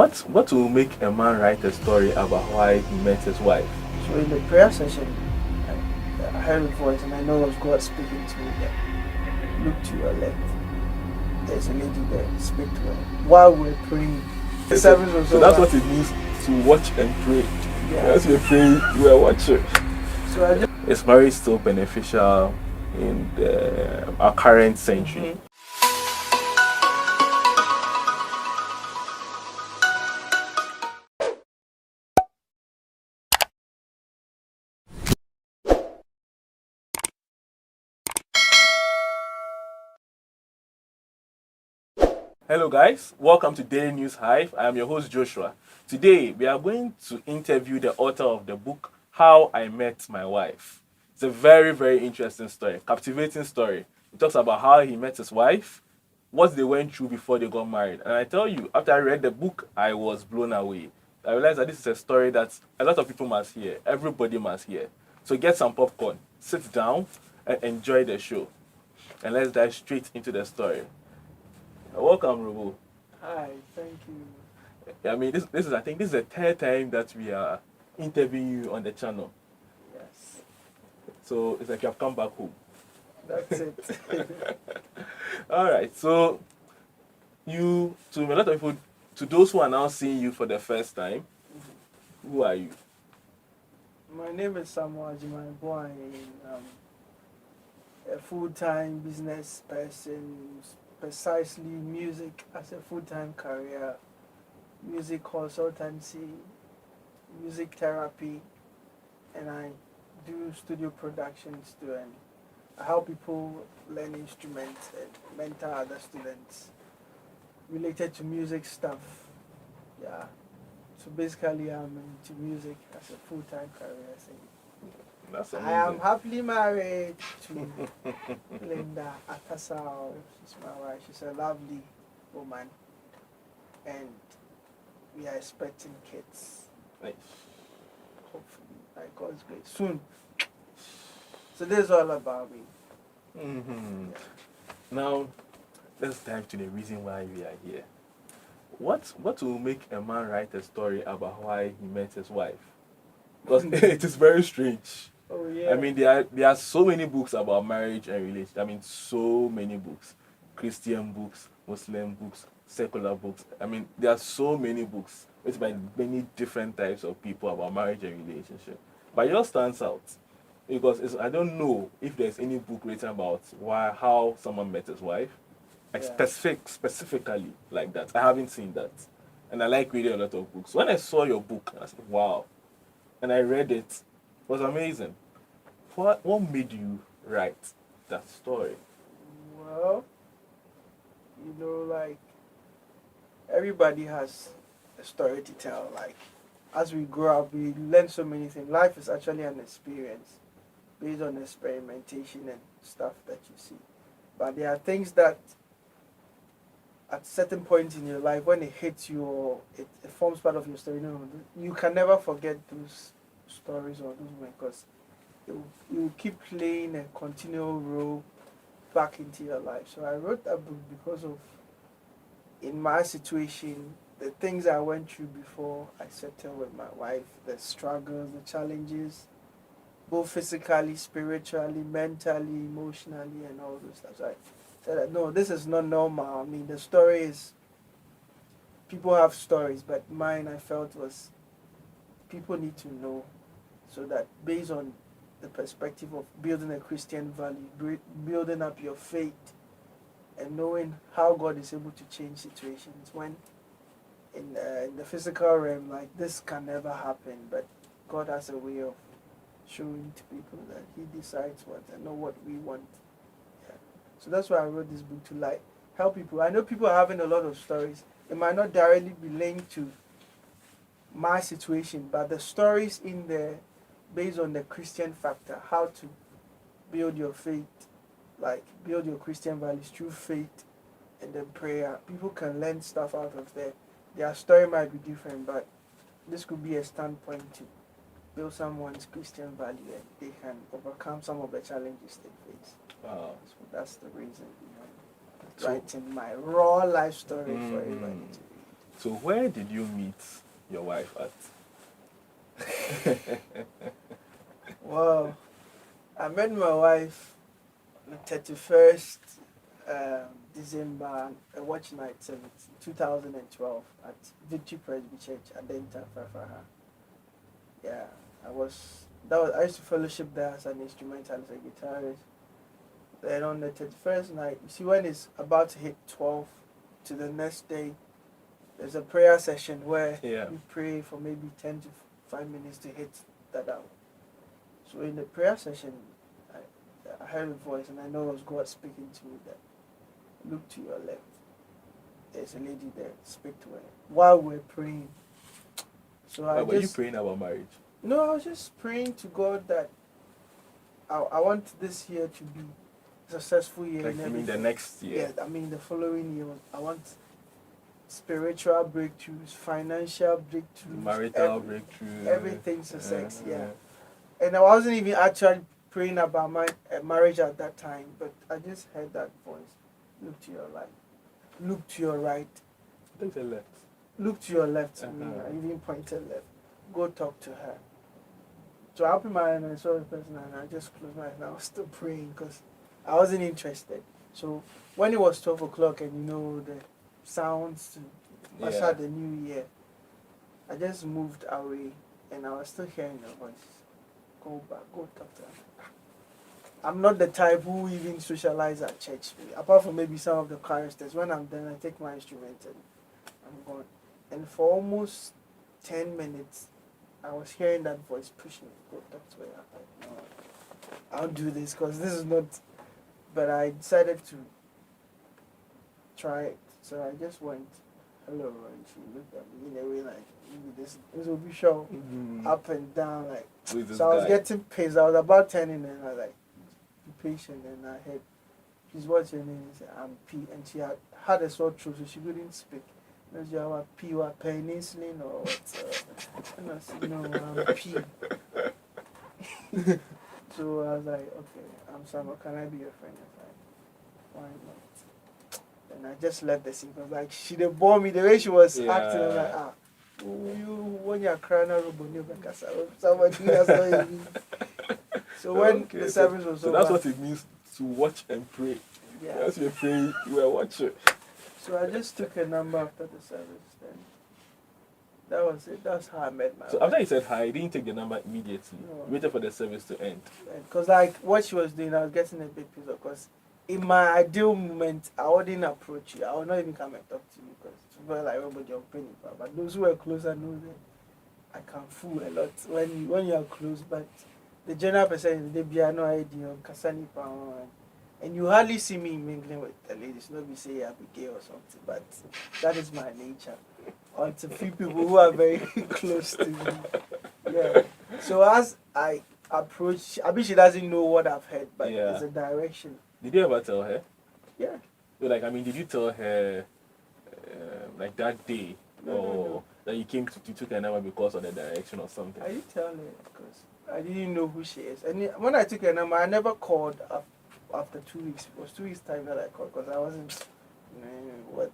What will make a man write a story about why he met his wife? So in the prayer session, I heard a voice and I know it was God speaking to me that look to your left. There's a lady there, speak to her. While we're praying, the service was So over. that's what it means to watch and pray. Yeah. As we're praying, we're watching. So I just Is marriage still beneficial in our current century? Hello guys, welcome to Daily News Hive. I am your host Joshua. Today we are going to interview the author of the book How I Met My Wife. It's a very interesting story, captivating story. It talks about how he met his wife, what they went through before they got married. And I tell you, after I read the book, I was blown away. I realized that this is a story that a lot of people must hear. Everybody must hear. So get some popcorn, sit down, and enjoy the show. And let's dive straight into the story. Welcome, Robo. hi, thank you. I mean, this is I think this is the third time that we are interviewing you on the channel. Yes, So it's like you have come back home. that's it. All right. So to a lot of people, to those who are now seeing you for the first time, who are you? My name is Samuel Ajimaiboy. A full-time business person, precisely music as a full-time career, music consultancy, music therapy, and I do studio productions too, and I help people learn instruments and mentor other students related to music stuff. Yeah. So basically, I'm into music as a full-time career thing. That's I am amazing. happily married to Linda Atasao. She's my wife. She's a lovely woman, and we are expecting kids. Nice. Hopefully, by God's grace, soon. So this is all about me. Mm-hmm. Now, let's dive to the reason why we are here. What will make a man write a story about why he met his wife? Because it is very strange. Oh yeah. I mean, there are so many books about marriage and relationship. I mean, so many books, Christian books, Muslim books, secular books. I mean, there are so many books written by many different types of people about marriage and relationship. But yours stands out because I don't know if there's any book written about how someone met his wife, like Yeah. specifically like that. I haven't seen that, and I like reading a lot of books. When I saw your book, I said, "Wow!" And I read it. It was amazing. What made you write that story? Well, like everybody has a story to tell. Like as we grow up, we learn so many things. Life is actually an experience based on experimentation and stuff that you see. But there are things that at certain points in your life, when it hits you or it forms part of your story, you can never forget those stories or those moments because it will keep playing a continual role back into your life. So I wrote that book because of, in my situation, the things I went through before I settled with my wife, the struggles, the challenges, both physically, spiritually, mentally, emotionally, and all those stuff. So I said that, no, this is not normal. I mean, the story is, people have stories, but mine I felt was people need to know so that based on the perspective of building a Christian value, building up your faith, and knowing how God is able to change situations when in the physical realm, like this can never happen, but God has a way of showing to people that He decides what and not what we want. Yeah. So that's why I wrote this book to like help people. I know people are having a lot of stories. It might not directly be linked to my situation, but the stories in there based on the Christian factor, how to build your faith, like build your Christian values through faith and then prayer. People can learn stuff out of there. Their story might be different, but this could be a standpoint to build someone's Christian value and they can overcome some of the challenges they face. Wow. So that's the reason behind So, writing my raw life story for everybody to read. So where did you meet your wife at? Well, I met my wife on the 31st December, a watch night, 2012, at Victory Presby Church at Denta Fafaha. Yeah, I used to fellowship there as an instrumentalist, a guitarist. Then on the 31st night, you see, when it's about to hit 12 to the next day, there's a prayer session where we pray for maybe 10 to 5 minutes to hit that hour. So in the prayer session, I heard a voice, and I know it was God speaking to me that, look to your left. There's a lady there, speak to her. While we're praying. So were you praying about marriage? No, I was just praying to God that I want this year to be a successful year. Like, you mean the next year? Yeah, I mean the following year. I want spiritual breakthroughs, financial breakthroughs, marital breakthroughs, everything success. Yeah. And I wasn't even actually praying about my marriage at that time, but I just heard that voice. Look to your right. Look to your right. Look to the left. Look to your left. I even pointed left. Go talk to her. So I opened my eye and I saw the person, and I just closed my eyes and I was still praying because I wasn't interested. So when it was 12 o'clock and the sounds to usher the new year, I just moved away and I was still hearing the voice. Go back, go talk to her. I'm not the type who even socialize at church. Apart from maybe some of the choristers. When I'm done, I take my instrument and I'm gone. And for almost 10 minutes, I was hearing that voice push me. Go talk to her. I'm like, no, I'll do this because this is not... But I decided to try it. So I just went, hello, and she looked at me in a way like, this will be show up and down. Like, so I was getting pissed. I was about turning and I was like, be patient. And I heard, she's what's your name? She said, I'm P. And she had a sore throat, so she couldn't speak. And she said, P, what, penicillin or what? And I said, no, I'm P. So I was like, okay, I'm Sam, can I be your friend? I was like, why not? And I just left the scene because like she did bore me the way she was acting. I was like, when you're crying out because somebody that's not even. So when the service was over, that's what it means to watch and pray. Yeah. As you pray, you were watching. So I just took a number after the service. Then that was it. That's how I met my wife. After you said hi, you didn't take the number immediately. No. You waited for the service to end. Because like what she was doing, I was getting a bit pissed off. Because in my ideal moment, I wouldn't approach you. I would not even come and talk to you because it's very like everybody on penny. But those who were closer know that I can fool a lot when you are close. But the general person, they be no idea on Kasani Power. And you hardly see me mingling with the ladies. Nobody say I'm gay or something. But that is my nature. Or it's a few people who are very close to me. Yeah. So as I approach, I mean, she doesn't know what I've heard, but there's a direction. Did you ever tell her? Yeah. So like, I mean, did you tell her like that day, No. that you came to took her number because of the direction or something? I didn't tell her because I didn't know who she is. And when I took her number, I never called after 2 weeks. It was 2 weeks time that I called because I wasn't. What?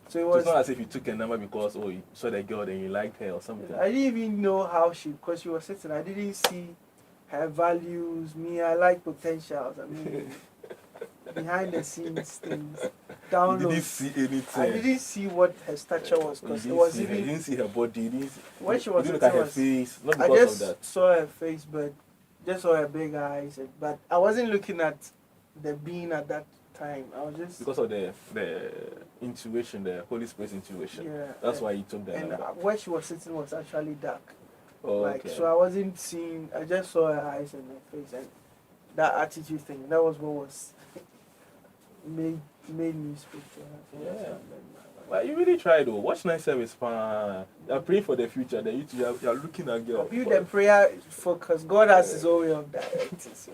So it's not as if you took her number because you saw the girl and you liked her or something. I didn't even know how because she was sitting. I didn't see her values. Me, I like potentials. I mean, behind the scenes things. Downloads. You didn't see anything. I didn't see what her stature was because it was even. You didn't see her body. You didn't see, when she was you didn't look at her face. Not because I just of that. saw her face, but just saw her big eyes. But I wasn't looking at the being at that time. I was just because of the intuition, the Holy Spirit's intuition. Yeah. That's why you took that. And number. where she was sitting was actually dark. Oh, like okay. So I wasn't seeing. I just saw her eyes and her face and that attitude thing. That was what was made me speak to her. So yeah. Well, you really tried though. Watch night service, you're praying for the future. Then you're looking at girl. You the prayer focus. God has His own way of directing. So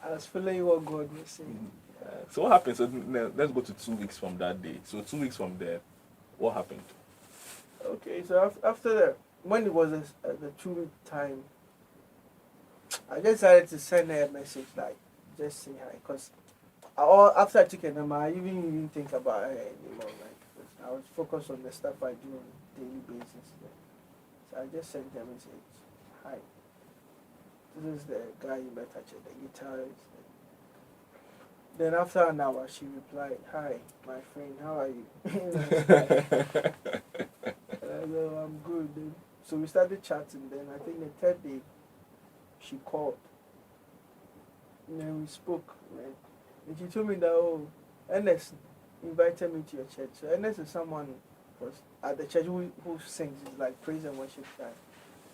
I was following what God was saying. So what happened? So let's go to 2 weeks from that day. So 2 weeks from there, what happened? Okay, so after when it was the 2 week time, I just decided to send her a message like, just say hi. Because after I took her number, I didn't even think about her anymore. Like, I was focused on the stuff I do on a daily basis. So I just sent them a message. Hi, this is the guy you met at the guitarist. Then after an hour, she replied, "Hi, my friend, how are you?" And I go, "I'm good." Then, so we started chatting. Then I think the third day, she called. And then we spoke, man. And she told me that, oh, Ernest invited me to your church. So Ernest is someone was at the church who sings. It's like praise and worship time.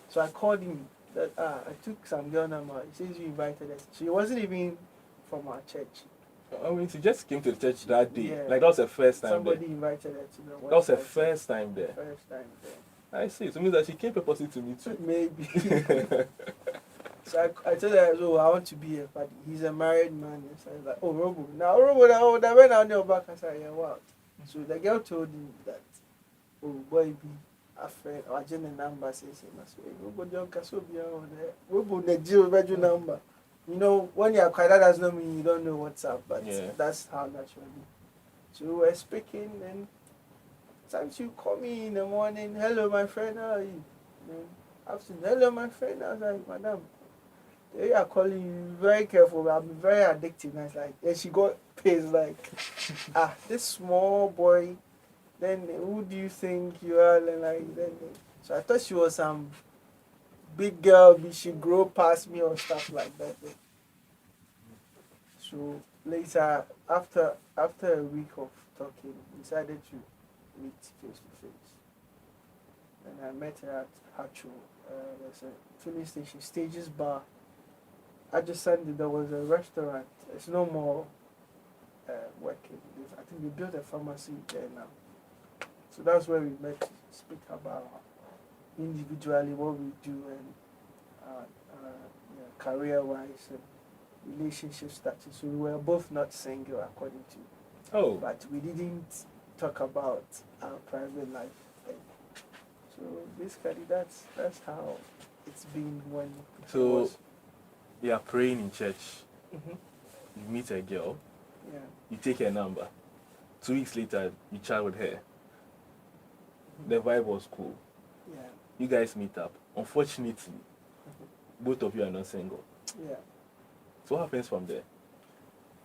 So I called him. That I took some girl number. He says you invited us. She wasn't even from our church. I mean, she just came to the church that day. Yeah. Like, that was her first time Somebody there. invited her to the That was her website. first time there. First time there. I see. So it means that she came purposely to meet you. Maybe. So I told her, oh, I want to be a party. He's a married man. So I was like, oh, Robo. Now, Robo, that went on your back. I said, yeah, wow. So the girl told him that, oh, boy, be a friend. Or I just a number says, Robo, don't caso be on there. Robo, the deal, number. You know, when you're quiet, that does not mean you don't know what's up, but yeah. That's how naturally. So we were speaking, and sometimes you call me in the morning, hello, my friend, how are you? Afternoon, hello, my friend. I was like, madam, they are calling you, very careful. I'm very addictive. And I was like, and she got pissed, like, this small boy, then who do you think you are? And like, then, so I thought she was some big girl, she grow past me or stuff like that. So later, after a week of talking, we decided to meet face to face. And I met her at Hacho. There's a filling station, Stages Bar. Adjacent, there was a restaurant. It's no more working. I think they built a pharmacy there now. So that's where we met to speak about individually what we do and career-wise and relationship status. So we were both not single according to. Oh. But we didn't talk about our private life. So basically, that's how it's been when. So you are praying in church. Mm-hmm. You meet a girl. Yeah. You take her number. 2 weeks later, you chat with her. The vibe was cool. Yeah. You guys meet up. Unfortunately, both of you are not single. Yeah. So what happens from there?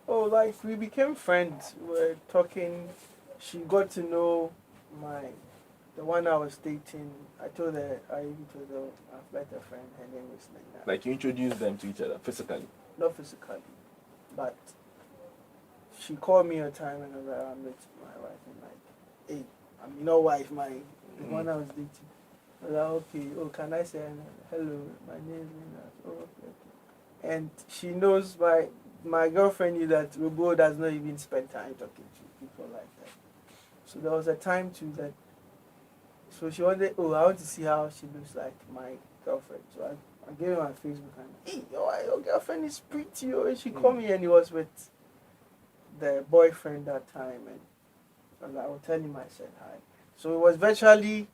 Oh, like we became friends. We were talking. She got to know the one I was dating. I even told her I've met a friend. Her name is Nina. Like you introduced them to each other physically? Not physically, but she called me a time and I was like, I met my wife and like, hey, I'm your wife, the one I was dating. I was like, okay, oh, can I say hello? My name is Nina. Oh, okay. And she knows my girlfriend knew that Robo does not even spend time talking to people like that. So there was a time too that. So she wanted, I want to see how she looks like, my girlfriend. So I gave her my Facebook and, hey, your girlfriend is pretty. And she called me and he was with the boyfriend that time. And I will tell him I said hi. So it was virtually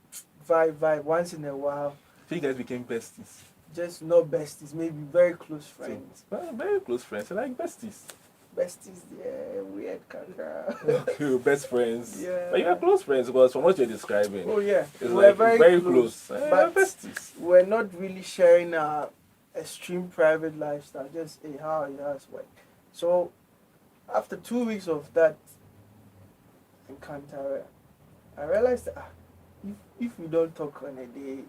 vibe once in a while. So you guys became besties? Just not besties, maybe very close friends. So, well, very close friends, like besties. Besties, yeah, weird kaka. Okay, best friends. Yeah. But you are close friends because from what you're describing, oh yeah, it's we're like very close. But besties. we're not really sharing our extreme private lifestyle. Just hey, how are you? How's work? So after 2 weeks of that encounter, I realized that if we don't talk on a day,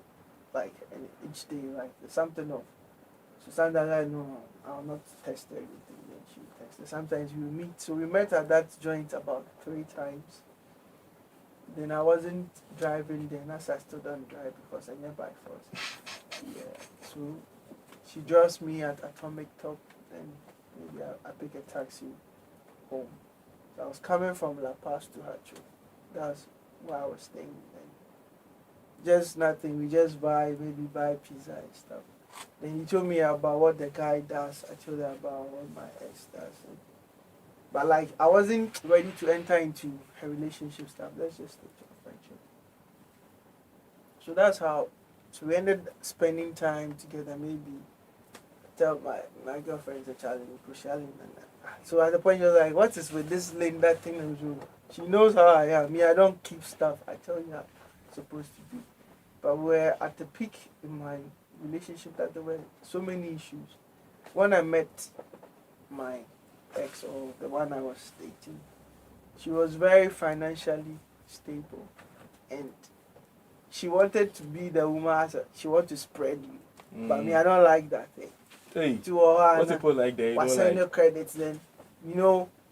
like each day, like there's something off. So sometimes I know I'll not text everything. Then she texts. Sometimes we meet. So we met at that joint about 3 times. Then I wasn't driving then as I still don't drive because I never by force. Yeah. So she drops me at Atomic Top and maybe I pick a taxi home. So I was coming from La Paz to Hacho. That's where I was staying. And just nothing. We just buy pizza and stuff. Then he told me about what the guy does. I told her about what my ex does. But like I wasn't ready to enter into her relationship stuff. Let's just stick to a friendship. So that's how. So we ended spending time together maybe tell my girlfriend to challenge me. So at the point she was like, what is with this Linda thing? And so she knows how I am. Me, I don't keep stuff. I tell you how it's supposed to be. But we're at the peak in my relationship that there were so many issues. When I met my ex, or the one I was dating, she was very financially stable, and she wanted to be the woman. She wanted to spread you, but me, I don't like that thing. Hey, To her, what people like that? You don't send like? her credits. Then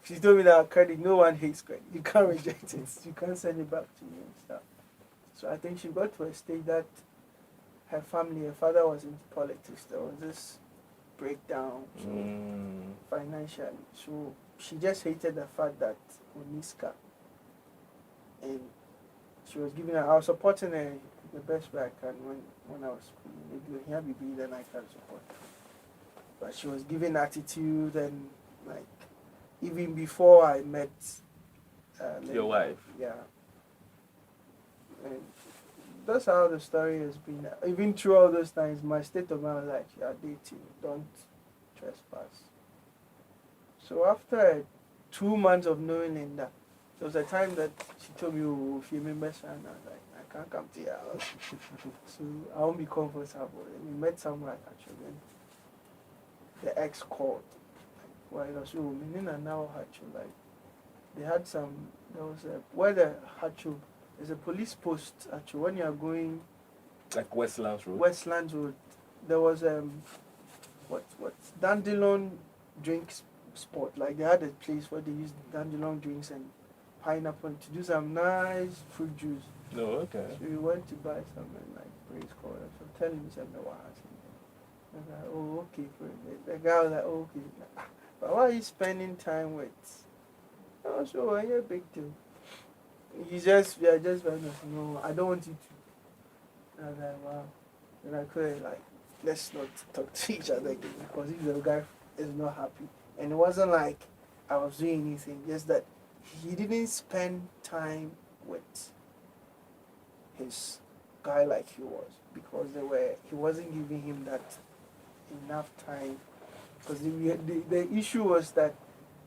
she told me that credit. No one hates credit. You can't reject it. You can't send it back to you and stuff. So I think she got to a stage that her family, her father was into politics. There was this breakdown financially. So she just hated the fact that Oniska, and she was giving her. I was supporting her the best way I can when I was schooling. Maybe when he be then I can support. But she was giving attitude, and like even before I met Your wife. Yeah. And that's how the story has been. Even through all those times, my state of mind was like, you are dating, don't trespass. So after 2 months of knowing Linda, there was a time that she told me, oh, if you remember, son, I was like, I can't come to your house. So I won't be comfortable. And we met somewhere actually. And the ex called. Well, it was now Hachu. Like they had there was where the Hachu, there's a police post actually when you are going like Westlands Road. Westlands Road. There was what dandelion drinks spot. Like they had a place where they used dandelion drinks and pineapple to do some nice fruit juice. No, okay. So we went to buy some and like praise God. So telling me something about it. I was like, oh, okay. The guy was like, oh, okay. But why are you spending time with? Oh, so ain't a big deal. We are just very much, no, I don't want you to. And I was like, wow. Then I could like, let's not talk to each other again because if the guy is not happy. And it wasn't like I was doing anything, just that he didn't spend time with his guy like he was because he wasn't giving him that enough time. Because the issue was that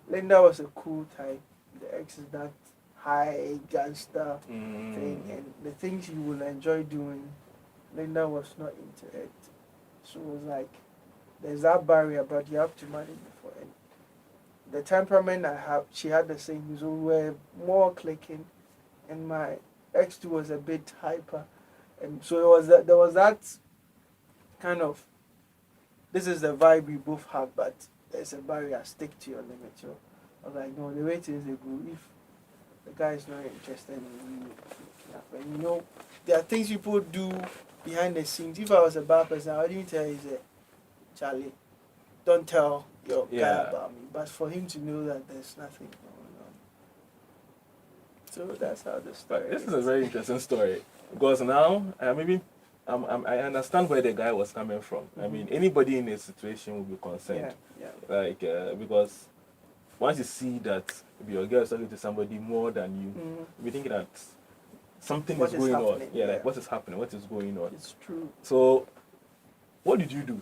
Linda was a cool type. The ex is that high gangster thing, and the things you will enjoy doing, Linda was not into it. So it was like there's that barrier, but you have to manage before. And the temperament I have, she had the same. So we were more clicking, and my ex too was a bit hyper, and so there was that kind of. This is the vibe we both have, but there's a barrier. Stick to your limit. So I was like, no, the way things they go, if the guy is not interested in you, and there are things people do behind the scenes. If I was a bad person, I wouldn't tell you, Charlie, don't tell your guy about me. But for him to know that there's nothing going on. So that's how the story This is a very interesting story because now I understand where the guy was coming from. I mean, anybody in a situation will be concerned. Yeah. Like, because once you see that your girl is talking to somebody more than you, you'll be thinking that something is going on. Yeah, like what is happening? What is going on? It's true. So, what did you do?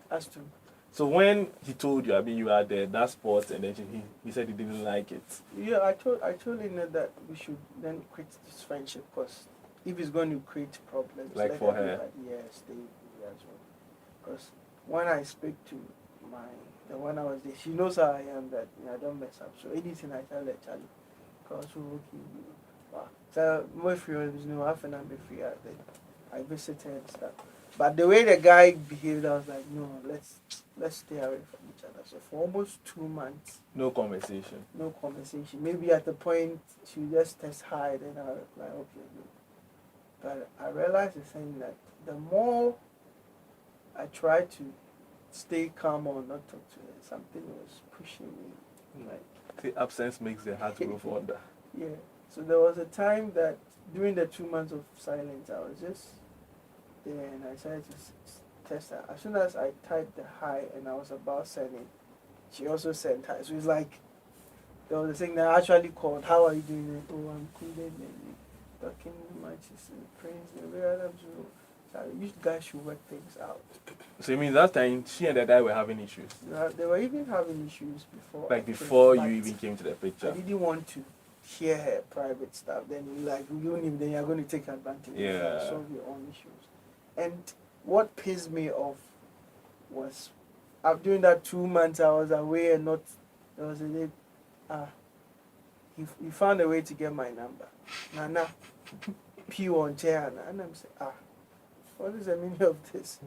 That's true. So when he told you, I mean, you had that sport, and then he said he didn't like it. Yeah, I told him that we should then quit this friendship because if it's going to create problems, like for her, stay with as well. Because when I speak to the one I was there, she knows how I am. That I don't mess up. So anything I tell her, Charlie, because we're working. Wow. So my friends know half an hour before I visit her and stuff. But the way the guy behaved, I was like, no, let's stay away from each other. So for almost 2 months, no conversation. No conversation. Maybe at the point she just text hi, then I reply, okay, good. But I realized the thing that the more I tried to stay calm or not talk to her, something was pushing me. Like the absence makes the heart grow fonder. Yeah. So there was a time that during the 2 months of silence, I was just there and I started to test her. As soon as I typed the hi and I was about sending, she also sent hi. So it's like there was a thing that I actually called, how are you doing? Oh, I'm cool. Talking much is Prince, that you guys should work things out. So you mean that time she and the guy were having issues? They were even having issues before. Like before you even came to the I picture? didn't want to hear her private stuff. Then then you're going to take advantage and solve your own issues. And what pissed me off was, after doing that 2 months I was away and not, there was a day, he found a way to get my number. Nana, P1 chair, and I'm saying, what is the meaning of this?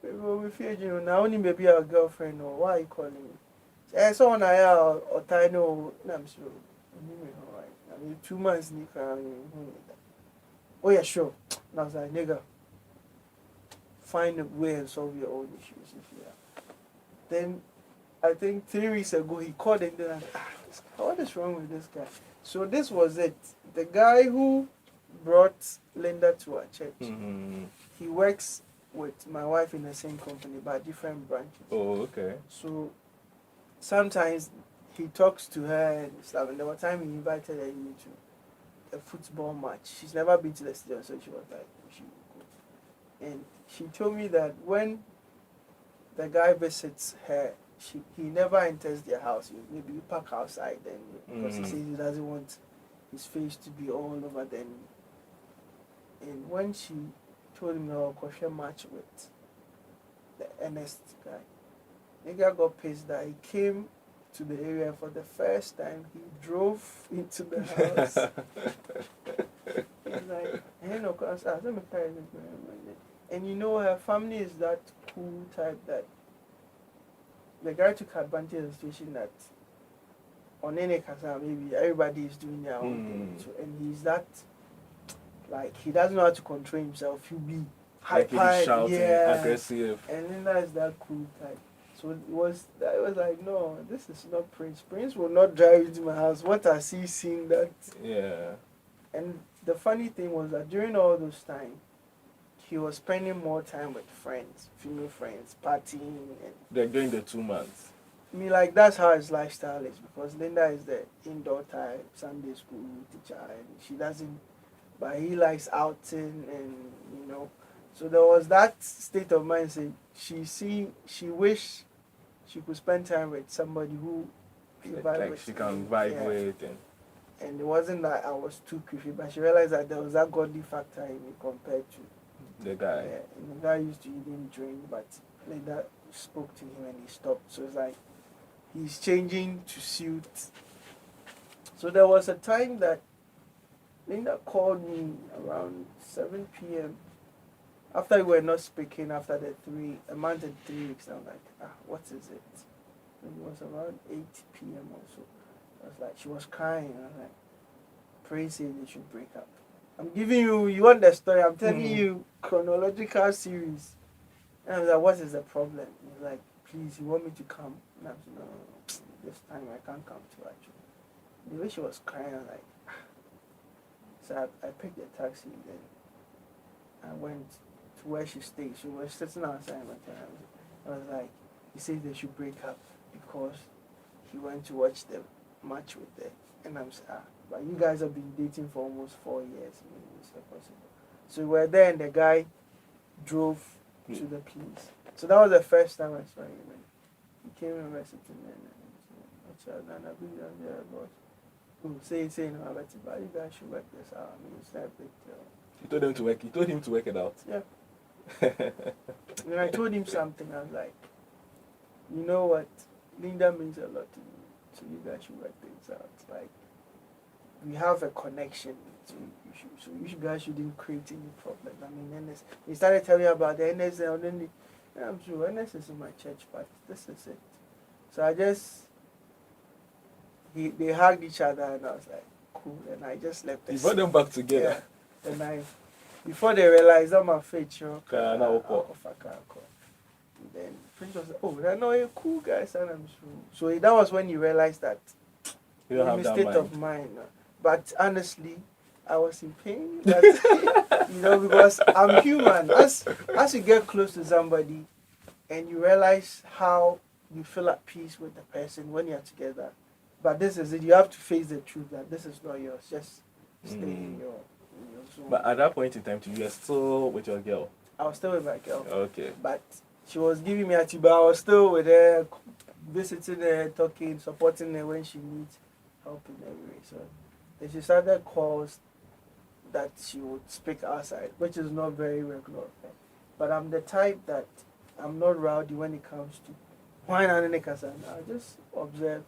We feel, now only maybe our girlfriend, or why are you calling me? So on or Tino, I'm sure. I mean, 2 months, oh yeah, sure. And I was like, nigga, find a way and solve your own issues if you are. Then, I think 3 weeks ago, he called and then I was like, what is wrong with this guy? So this was it. The guy who brought Linda to our church, he works with my wife in the same company, but different branches. Oh, okay. So sometimes he talks to her and stuff. And there was time he invited her into a football match. She's never been to the stadium, so she was like, she would go. And she told me that when the guy visits her, he never enters their house. Maybe you park outside then, because he says he doesn't want his face to be all over then. And when she told him a question match with the Ernest guy, nigga got pissed that he came to the area for the first time. He drove into the house. He's like, hey, no, cause let me carry this man. And you know, her family is that cool type that the guy took advantage of the situation that on any casa, maybe everybody is doing their own thing. So, and he's that, like, he doesn't know how to control himself. He'll be hyper, like shouting, aggressive. And Linda is that cool type. So it was like, no, this is not Prince. Prince will not drive into my house. What has he seen that? Yeah. And the funny thing was that during all those times, he was spending more time with friends, female friends, partying. And they're during the 2 months. I mean, like, that's how his lifestyle is, because Linda is the indoor type, Sunday school teacher, and she doesn't, but he likes outing and, you know. So there was that state of mind, saying she wished she could spend time with somebody who like she can vibe with. And it wasn't that I was too creepy, but she realized that there was that godly factor in me compared to the guy. Yeah, and the guy used to even drink, but Linda spoke to him and he stopped. So it's like he's changing to suit. So there was a time that Linda called me around 7 p.m. after we were not speaking after a month and 3 weeks. I'm like, what is it? And it was around 8 p.m. or so. I was like, she was crying. I was like, pray say they should break up. I'm giving you want the story, I'm telling you chronological series. And I was like, what is the problem? He was like, please, you want me to come? And I was like, no, this time I can't come to actually. The way she was crying, I was like, so I picked the taxi, then I went to where she stayed. She was sitting outside my time. I was like, he said they should break up because he went to watch the match with them. And I'm saying, but you guys have been dating for almost 4 years. I mean, it's not possible. So we were there and the guy drove to the police. So that was the first time I saw him. And he came and was sitting there and I bring down there, boss. Say no, but you guys should work this out. I mean, it's not a big deal. He told him to work it out. Yeah. When I told him something, I was like, you know what? Linda means a lot to me. So you guys should work things out. Like, we have a connection. So you guys shouldn't create any problems. I mean, NS, he started telling me about the NS, and then I'm sure NS is in my church, but this is it. So they hugged each other, and I was like, cool. And I just left. You brought them back together. Yeah. And before they realized I'm a fake, you know. Then Prince was like, oh, they're not a cool guy, son. I'm sure. So that was when you realized that you don't have in a that state mind. of mind. But honestly, I was in pain. But, because I'm human. As you get close to somebody and you realize how you feel at peace with the person when you're together. But this is it. You have to face the truth that this is not yours. Just stay in your zone. But at that point in time, you were still with your girl. I was still with my girl. Okay. But she was giving me a tip, but I was still with her, visiting her, talking, supporting her when she needs help in every way. So then she started calls that she would speak outside, which is not very regular. Okay? But I'm the type that I'm not rowdy when it comes to wine and niggas, and I just observe.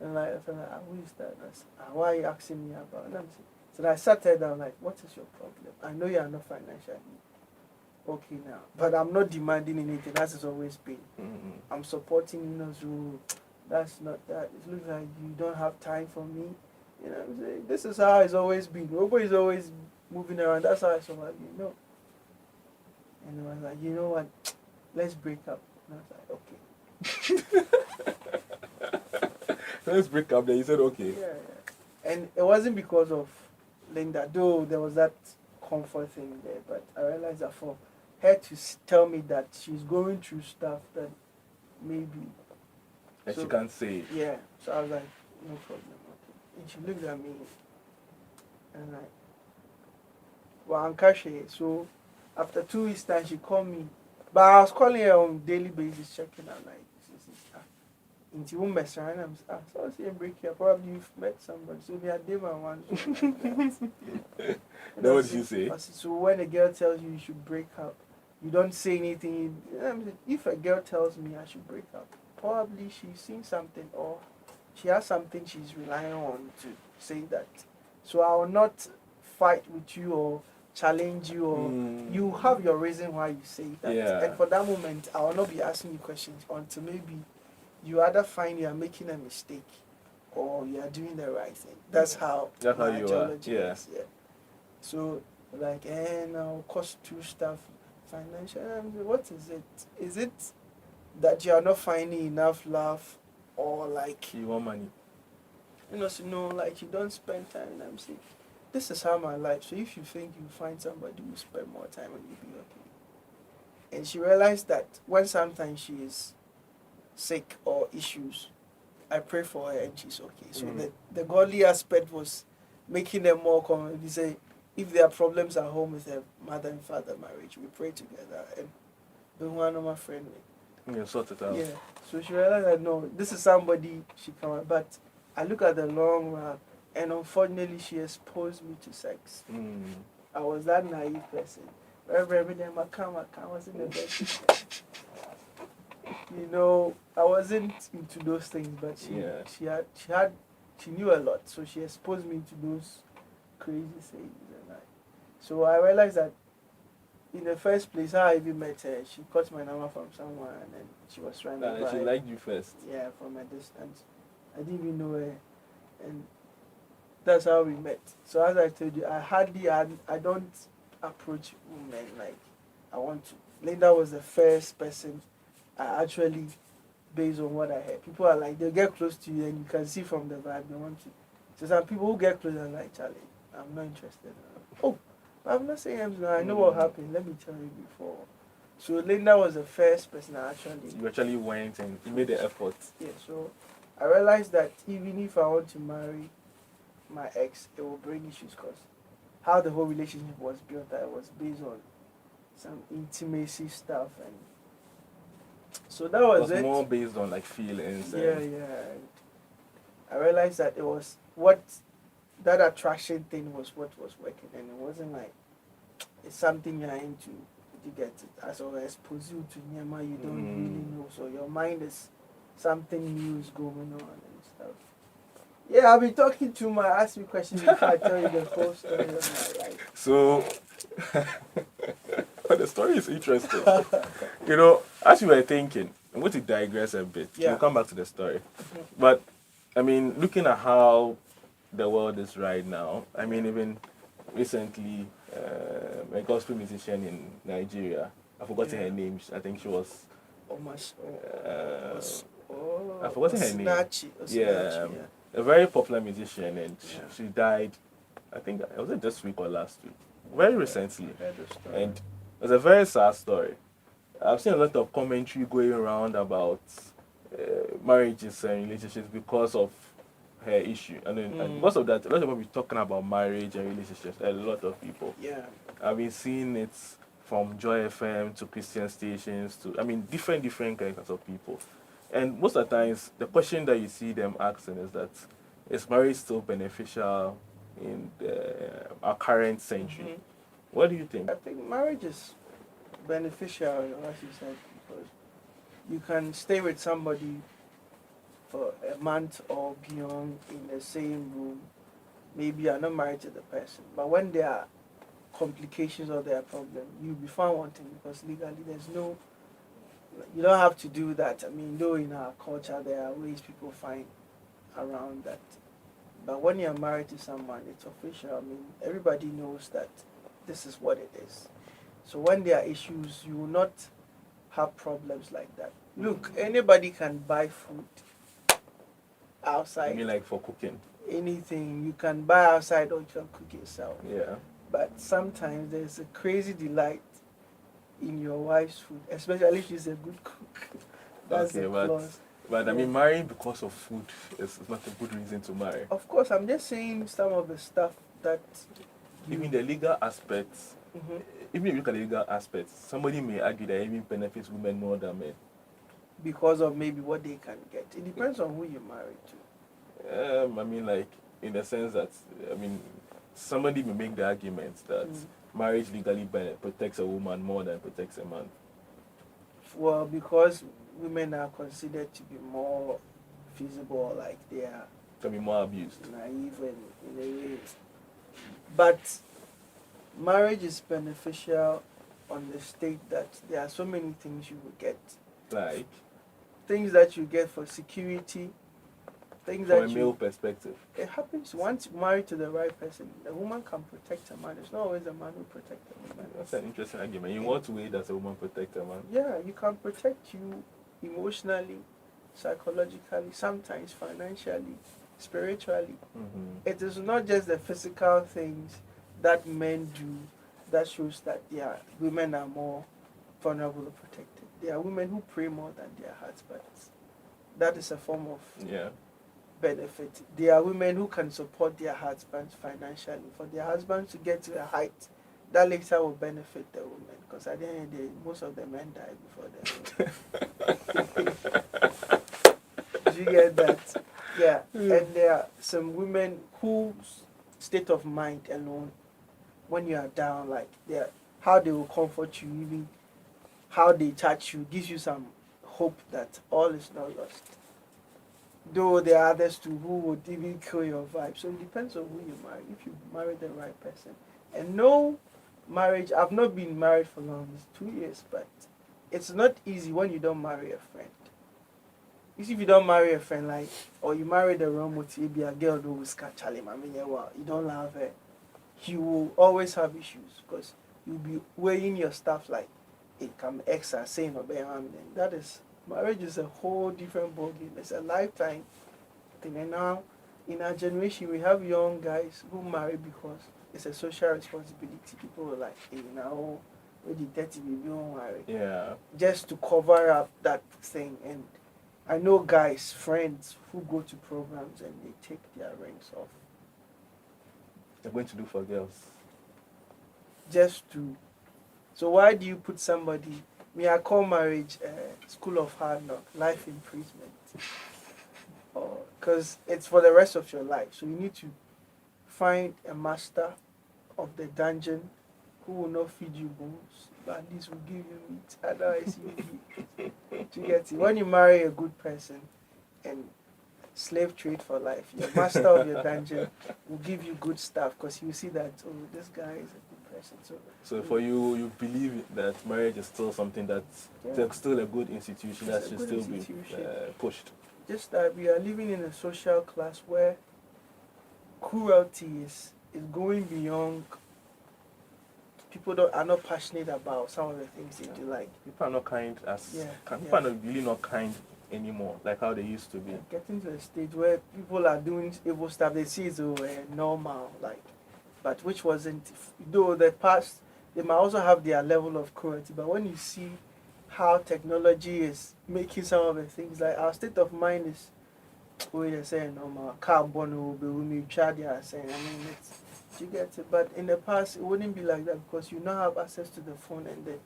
And like, I feel like, who is that? And I said, why are you asking me about? And I'm saying, so I sat her down like, what is your problem? I know you are not financially okay now, but I'm not demanding anything. As it's always been. Mm-hmm. I'm supporting you know. So that's not that. It looks like you don't have time for me. You know, what I'm saying, this is how it's always been. Nobody's always moving around. That's how I survive. You know. And I was like, you know what? Let's break up. And I was like, okay. Let's break up. Then you said okay. Yeah, yeah. And it wasn't because of Linda, though there was that comfort thing there. But I realized that for her to tell me that she's going through stuff that maybe. And So, she can't say it. yeah. So I was like, no problem. Okay. And she looked at me and like, well, I'm Kashi. So after 2 weeks time, she called me. But I was calling her on daily basis, checking out like, into whom mess around. I'm so I was saying break here. Probably you've met somebody. So we are demon one. So Then what did you say? So when a girl tells you should break up, you don't say anything. If a girl tells me I should break up, probably she's seen something or she has something she's relying on to say that. So I will not fight with you or challenge you or you have your reason why you say that. Yeah. And for that moment, I will not be asking you questions until maybe you either find you are making a mistake or you are doing the right thing. That's how you are. Yeah. is. Yeah. So like, now cost too stuff, financial. What is it? Is it that you are not finding enough love, or like You want money. so like you don't spend time? And I'm saying, this is how my life. So if you think you find somebody who spend more time and you'll be okay. And she realized that when sometimes she is sick or issues, I pray for her and she's okay. So the godly aspect was making them more common. We say if there are problems at home with her mother and father marriage, we pray together and the one of my friend. Yeah, sort it out. Yeah. So she realized that no, this is somebody she can. But I look at the long run, and unfortunately, she exposed me to sex. I was that naive person. Every day, I wasn't the best. I wasn't into those things, but she knew a lot, so she exposed me to those crazy things. So I realized that in the first place, how I even met her, she got my number from someone, and she was trying to buy. She liked you first. Yeah, from a distance. I didn't even know her, and that's how we met. So as I told you, I don't approach women like I want to. Linda was the first person I actually, based on what I heard. People are like, they'll get close to you and you can see from the vibe they want to. So some people who get close are like, Charlie, I'm not interested. Oh, but I'm not saying I know what happened. Let me tell you before. So Linda was the first person I actually. You actually went and you made the effort. Yeah, so I realized that even if I want to marry my ex, it will bring issues because how the whole relationship was built, it was based on some intimacy stuff, and so that was it. More based on like feelings. Yeah. I realized that it was that attraction thing was what was working, and it wasn't like it's something you're into. You get it as I expose you to Nyama you don't really know, so your mind is something new is going on and stuff. Yeah, I'll be talking to my ask me questions before I tell you the whole story of my life. So the story is interesting. As you were thinking, I'm going to digress a bit. Yeah. We'll come back to the story. But I mean, looking at how the world is right now, I mean, even recently, a gospel musician in Nigeria, I've forgotten her name. I think she was. I've forgotten her name. Yeah, a very popular musician, and she died. I think was it this week or last week? Very recently, and it was a very sad story. I've seen a lot of commentary going around about marriages and relationships because of her issue, and because of that, a lot of people be talking about marriage and relationships. A lot of people. Yeah. I've been seeing it from Joy FM to Christian stations to, I mean, different kinds of people. And most of the times, the question that you see them asking is that, is marriage still beneficial in our current century? Mhm. What do you think? I think marriage is beneficial, as you said, because you can stay with somebody for a month or beyond in the same room. Maybe you're not married to the person, but when there are complications or there are problems, you'll be found wanting because legally there's no, you don't have to do that. I mean, though in our culture there are ways people find around that. But when you're married to someone, it's official. I mean, everybody knows that this is what it is. So when there are issues, you will not have problems like that. Look, anybody can buy food outside. I mean, like for cooking. Anything you can buy outside or you can cook yourself. Yeah. But sometimes there's a crazy delight in your wife's food, especially if she's a good cook. That's Okay, the but plus. I mean, marrying because of food is not a good reason to marry. Of course, I'm just saying some of the stuff that Even the legal aspects, Mhm. even if you look at the legal aspects, somebody may argue that it even benefits women more than men. because of maybe what they can get. It depends on who you're married to. I mean, like, in the sense that, I mean, somebody may make the argument that marriage legally protects a woman more than protects a man. Well, because women are considered to be more feasible, like they are Can be more abused. naive in a way. But marriage is beneficial on the state that there are so many things you will get. Like, Things that you get for security, things from that a male perspective. it happens once you're married to the right person, the woman can protect a man. It's not always a man who protects a woman. That's an interesting argument. In what way does a woman protect a man? Yeah, you can protect you emotionally, psychologically, sometimes financially, spiritually. It is not just the physical things that men do that shows that women are more vulnerable or protected. There are women who pray more than their husbands. That is a form of benefit. There are women who can support their husbands financially for their husbands to get to a height that later will benefit the women. Because at the end of the day, most of the men die before them. Do you get that? Yeah. And there are some women whose state of mind alone, when you are down, like how they will comfort you, even how they touch you, gives you some hope that all is not lost. Though there are others too who would even kill your vibe. So it depends on who you marry. If you marry the right person. And no marriage, I've not been married for long, it's 2 years, but it's not easy when you don't marry a friend. If you don't marry a friend, like, or you marry the wrong motive, be a girl who will catch Charlie, you don't love her, you will always have issues because you'll be weighing your stuff like it can extra saying or that is marriage is a whole different ballgame. It's a lifetime thing. And now in our generation we have young guys who marry because it's a social responsibility. People are like, hey, now already 30 we don't marry. Yeah. Just to cover up that thing. And I know guys, friends who go to programs and they take their rings off. They're going to do for girls. Just to. So why do you put somebody? I call marriage school of hard knock, life imprisonment. Because it's for the rest of your life. So you need to find a master of the dungeon who will not feed you bones, but at least will give you meat. Otherwise you to get it. When you marry a good person and slave trade for life, your master of your dungeon will give you good stuff because you see that, oh, this guy is a good person. So for you believe that marriage is still something that's still a good institution that should still be pushed. Just that we are living in a social class where cruelty is going beyond. People are not passionate about some of the things they do. Like people are not kind people are not really not kind anymore, like how they used to be. Getting to a stage where people are doing evil stuff, they see it normal, like, but which wasn't. Though the past, they might also have their level of cruelty, but when you see how technology is making some of the things, like our state of mind is, they say normal. Carbon will be we try their saying. I mean, You get it? But in the past, it wouldn't be like that because you now have access to the phone and the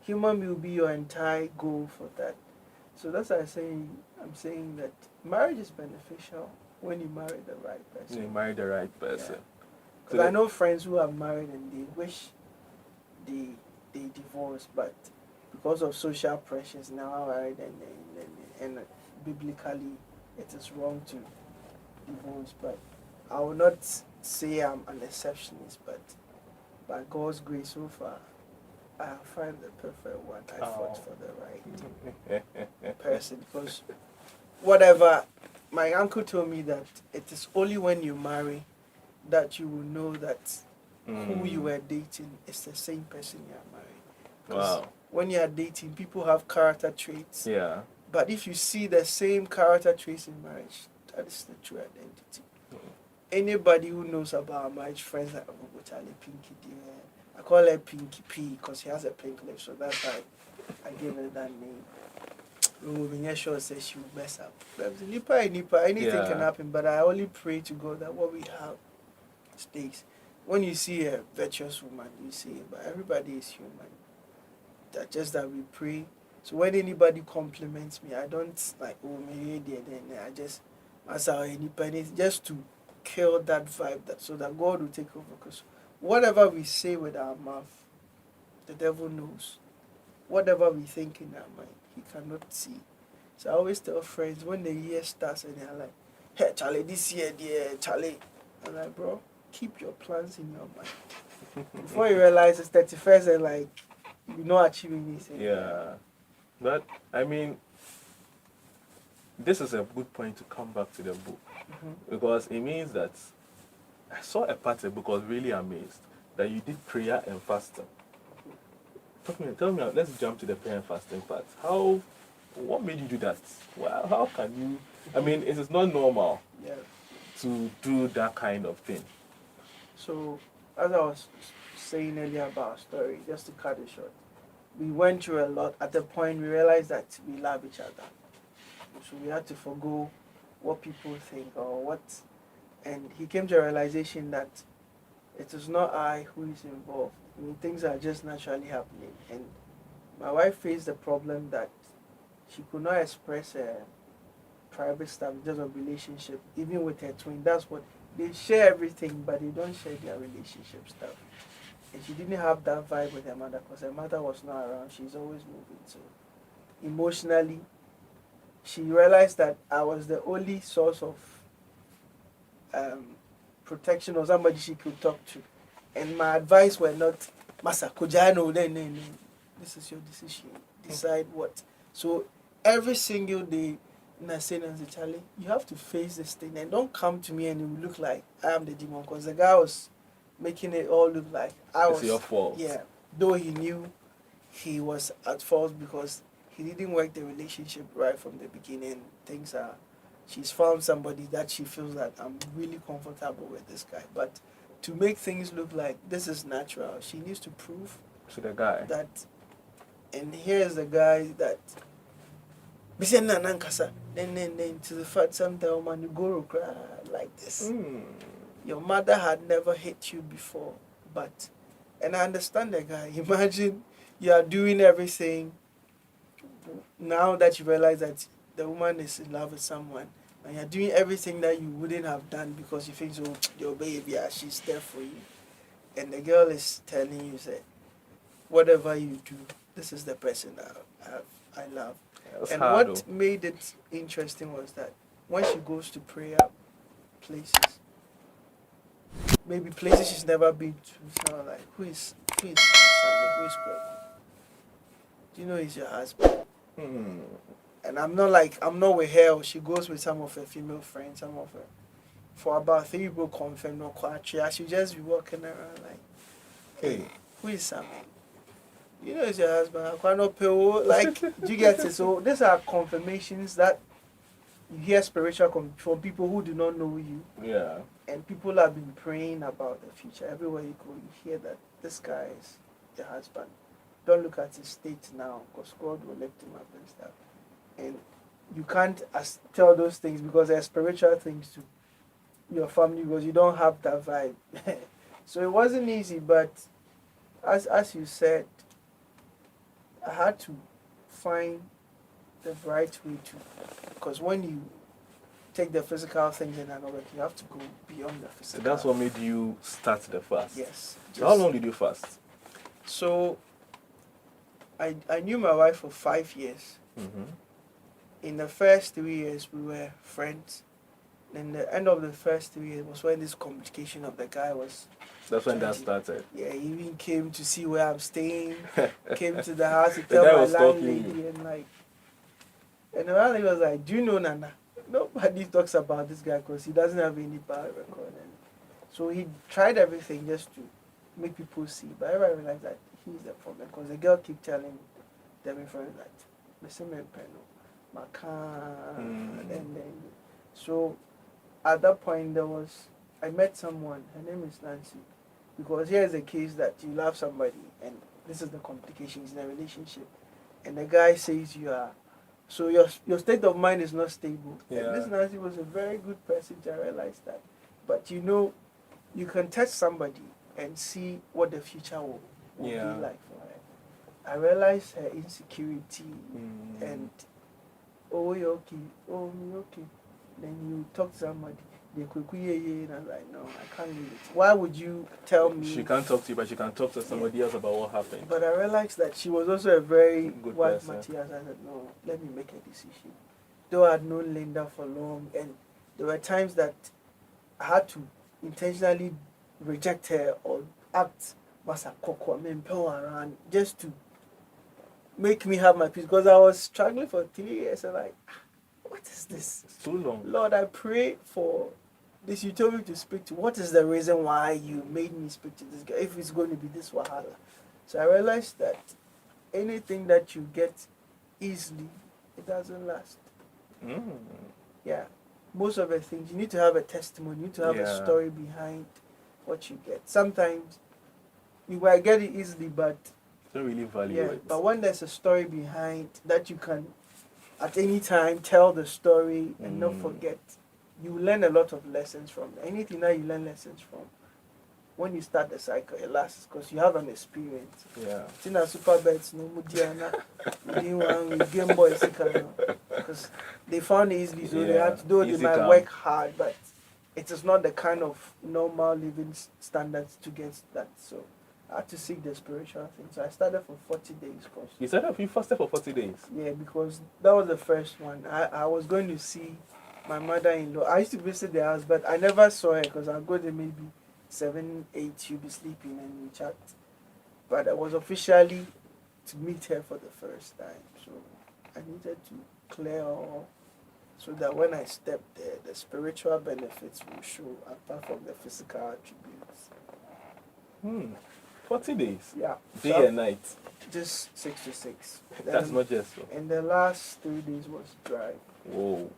human will be your entire goal for that. So that's why I'm saying that marriage is beneficial when you marry the right person. You marry the right person. Because I know friends who are married and they wish they divorce, but because of social pressures now, right, and biblically, it is wrong to divorce. But I will not say I'm an exceptionist, but by God's grace, so far, I find the perfect one. I fought for the right person because whatever my uncle told me that it is only when you marry that you will know that who you were dating is the same person you are marrying. Wow. When you are dating, people have character traits. Yeah. But if you see the same character traits in marriage, that is the true identity. Anybody who knows about marriage, friends like Charlie Pinky dear. I call her Pinky P because she has a pink lip, so that's why I gave her that name. When sure says she will mess up. Anything can happen, but I only pray to God that what we have stays. When you see a virtuous woman, you see it, but everybody is human. That just that we pray. So when anybody compliments me, I don't like, oh, me, then I just, as it's just to kill that vibe, that so that God will take over. Because whatever we say with our mouth, the devil knows. Whatever we think in our mind, he cannot see. So I always tell friends when the year starts and they're like, hey, Charlie, this year, dear, Charlie. I'm like, bro, keep your plans in your mind. Before you realize it's 31st and like, you're not achieving anything. Yeah. But, I mean, this is a good point to come back to the book. Because it means that I saw a part of the book, I was really amazed that you did prayer and fasting. Tell me, let's jump to the prayer and fasting part. What made you do that? Well, how can you? I mean, it is not normal to do that kind of thing. So, as I was saying earlier about our story, just to cut it short, we went through a lot. At the point, we realized that we love each other. So we had to forgo what people think or what. And he came to a realization that it is not I who is involved. I mean, things are just naturally happening. And my wife faced the problem that she could not express her private stuff just of relationship, even with her twin. That's what they share everything, but they don't share their relationship stuff. And she didn't have that vibe with her mother because her mother was not around. She's always moving. So emotionally, she realized that I was the only source of protection or somebody she could talk to. And my advice were not, Masa, Kojano, then, this is your decision. Decide what. So every single day, I say, Charlie, you have to face this thing and don't come to me and it will look like I am the demon because the guy was making it all look like It's your fault. Yeah, though he knew he was at fault because he didn't work the relationship right from the beginning. She's found somebody that she feels that I'm really comfortable with this guy. But to make things look like this is natural, she needs to prove to the guy that. And here's the guy that. Then to the fact sometimes man you go to cry like this. Your mother had never hit you before, but and I understand the guy. Imagine you are doing everything now that you realize that the woman is in love with someone and you're doing everything that you wouldn't have done because you think, oh, your baby, she's there for you. And the girl is telling you that whatever you do, this is the person I love. And what made it interesting was that when she goes to prayer places, maybe places she's never been to, so like, who is Sammy? Who is Greg? Do you know he's your husband? And I'm not with her. Or she goes with some of her female friends, some of her. For about 3 people confirm, no quite. I should just be walking around like, hey, who is Sammy? You know it's your husband. I quite not pay. Like, do you get it? So these are confirmations that you hear from people who do not know you. Yeah. And people have been praying about the future. Everywhere you go, you hear that this guy is your husband. Don't look at his state now, because God will lift him up and stuff. And you can't tell those things because they're spiritual things to your family because you don't have that vibe. So it wasn't easy, but as you said, I had to find the right way to, because when you take the physical things in and all that, you have to go beyond the So physical. that's what made you start the fast. Yes. So how long did you fast? So I knew my wife for 5 years. Mm-hmm. In the first 3 years, we were friends. Then the end of the first 3 years was when this complication of the guy was. That's when that started. Yeah, he even came to see where I'm staying. Came to the house to The tell guy my was stalking landlady you. and like. And the landlady was like, "Do you know Nana? Nobody talks about this guy because he doesn't have any bad record." And so he tried everything just to make people see. But everybody realized that he's the problem because the girl kept telling them in front that, "Listen, man, and then so at that point I met someone. Her name is Nancy. Because here's a case that you love somebody and this is the complications in a relationship, and the guy says you are. So your state of mind is not stable. Yeah. And this Nancy was a very good person to realize that. But you can touch somebody and see what the future will be like for her. I realized her insecurity and you're okay, me okay. Then you talk to somebody, they and I'm like, no, I can't leave it. Why would you tell me? She can't talk to you, but she can talk to somebody else about what happened. But I realized that she was also a very good wife person. Matthias. I said, no, let me make a decision. Though I had known Linda for long, and there were times that I had to intentionally reject her or act as a cocoa, around just to make me have my peace. Because I was struggling for 3 years and like, what is this? It's too long. Lord, I pray for this. You told me to speak to. What is the reason why you made me speak to this guy if it's going to be this wahala? So I realized that anything that you get easily, it doesn't last. Yeah. Most of the things, you need to have a testimony. You need to have a story behind what you get. Sometimes you might get it easily, but don't really value it. But when there's a story behind that you can at any time tell the story and not forget, you learn a lot of lessons from it. Anything that you learn lessons from, when you start the cycle, it lasts because you have an experience. Yeah. Tina super bets no mudiana, with Game Boy because they found it easily, so they had to do. They might work hard, but it is not the kind of normal living standards to get that. So I had to seek the spiritual thing. So I started for 40 days course. You said that you fasted for 40 days? Yeah, because that was the first one. I was going to see my mother-in-law. I used to visit the house, but I never saw her because I'd go there maybe 7, 8, she'd be sleeping and we chat. But I was officially to meet her for the first time. So I needed to clear all so that when I step there, the spiritual benefits will show apart from the physical attributes. 40 days? Yeah. Day and night? Just 6 to 6. That's not just so. And the last 3 days was dry. Whoa.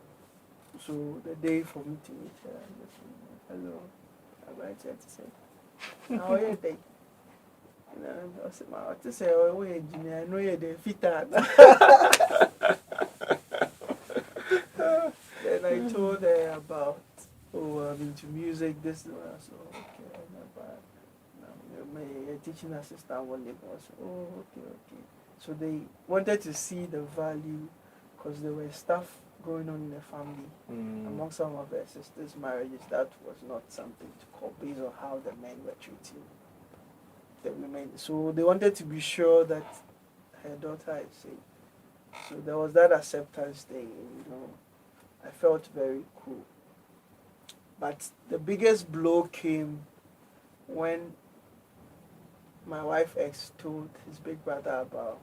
So the day for me to meet her, I just hello, I'm right here to say, how are you day? I said, I to say, oh, wait, engineer, I know you're the fitter. Then I told her about, I'm into music, this, and that. So, okay, not bad. My teaching assistant one day was, okay. So they wanted to see the value because there were stuff going on in the family. Among some of their sisters' marriages, that was not something to call based on how the men were treating the women. So they wanted to be sure that her daughter is safe. So there was that acceptance thing, I felt very cool. But the biggest blow came when my wife's ex told his big brother about